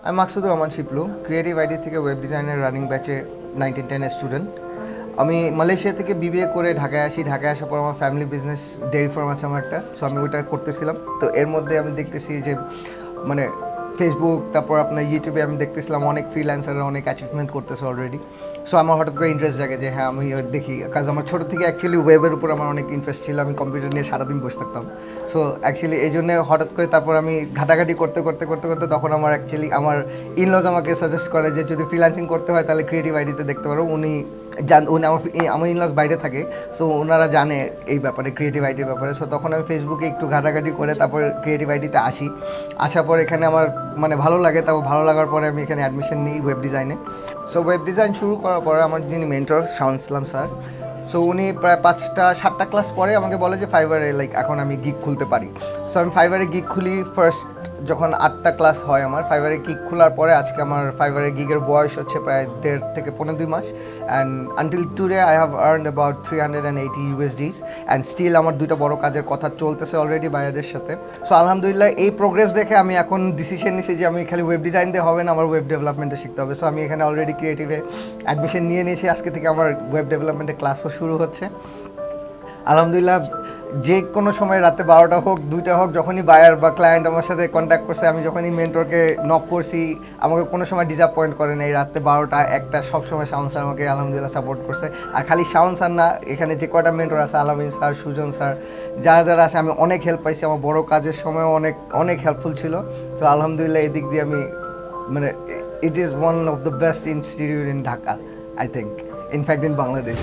আমি Maksudur Rahman Shiplu, creative ID থেকে web ডিজাইনের রানিং ব্যাচে 1910 স্টুডেন্ট। আমি মালয়েশিয়া থেকে বিবিএ করে ঢাকায় আসি। ঢাকায় আসার পর আমার ফ্যামিলি বিজনেস ডেয়ারি ফার্ম আছে আমার একটা, সো আমি ওইটা করতেছিলাম। তো এর মধ্যে আমি দেখতেছি যে মানে ফেসবুক, তারপর আপনার ইউটিউবে আমি দেখতেছিলাম অনেক ফ্রিল্যান্সাররা অনেক অ্যাচিভমেন্ট করতেছে অলরেডি। সো আমার হঠাৎ করে ইন্টারেস্ট জাগে যে হ্যাঁ আমি দেখি, কাজ আমার ছোটো থেকে অ্যাকচুয়ালি ওয়েবের উপর আমার অনেক ইন্টারেস্ট ছিল। আমি কম্পিউটার নিয়ে সারাদিন বসে থাকতাম। সো অ্যাকচুয়ালি এই জন্য হঠাৎ করে তারপর আমি ঘাটাঘাটি করতে করতে করতে করতে তখন আমার অ্যাকচুয়ালি আমার ইনলজ আমাকে সাজেস্ট করে যে যদি ফ্রিল্যান্সিং করতে হয় তাহলে ক্রিয়েটিভ আইডিতে দেখতে পারো। উনি আমার ইনলস বাইরে থাকে, সো ওনারা জানে এই ব্যাপারে, ক্রিয়েটিভ আইডির ব্যাপারে। সো তখন আমি ফেসবুকে একটু ঘাটাঘাটি করে তারপর ক্রিয়েটিভ আইডিতে আসি। আসার পর এখানে আমার মানে ভালো লাগে। তারপর ভালো লাগার পরে আমি এখানে অ্যাডমিশন নিই ওয়েব ডিজাইনে। সো ওয়েব ডিজাইন শুরু করার পরে আমার যিনি মেন্টর শাওন ইসলাম স্যার, সো উনি প্রায় 5-7টা ক্লাস পরে আমাকে বলে যে ফাইবারে এখন আমি গিগ খুলতে পারি। সো আমি ফাইবারে গিগ খুলি ফার্স্ট যখন 8টা ক্লাস হয় আমার। ফাইবারে গিগ খোলার পরে আজকে আমার ফাইবারে গিগের বয়স হচ্ছে প্রায় 1.5 থেকে 2.5 মাস। And until today I have earned about 380 USDs and still আমার 2টা বড় কাজের কথা চলতেছে অলরেডি বায়ারদের সাথে। সো আলহামদুলিল্লাহ এই প্রোগ্রেস দেখে আমি এখন ডিসিশন নিয়েছি যে আমি খালি ওয়েব ডিজাইন দিয়ে হবে না, আমার ওয়েব ডেভেলপমেন্টও শিখতে হবে। সো আমি এখানে অলরেডি ক্রিয়েটিভে অ্যাডমিশন নিয়ে নিয়েছি। আজকে থেকে আমার ওয়েব ডেভেলপমেন্টের ক্লাসও শুরু হচ্ছে আলহামদুলিল্লাহ। যে কোনো সময় রাতে 12টা হোক 2টা হোক, যখনই বায়ার বা ক্লায়েন্ট আমার সাথে কন্ট্যাক্ট করছে, আমি যখনই মেন্টরকে নক করছি আমাকে কোনো সময় ডিসঅ্যাপয়েন্ট করে নেই। রাতে 12টা 1টা সবসময় শাওন স্যার আমাকে আলহামদুলিল্লাহ সাপোর্ট করছে। আর খালি শাওন স্যার না, এখানে যে কয়টা মেন্টর আছে, আলামিন স্যার, সুজন স্যার, যারা যারা আছে, আমি অনেক হেল্প পাইছি। আমার বড় কাজের সময় অনেক অনেক হেল্পফুল ছিল। সো আলহামদুলিল্লাহ এই দিক দিয়ে আমি মানে it is one of the best institute in Dhaka, I think, in fact in Bangladesh.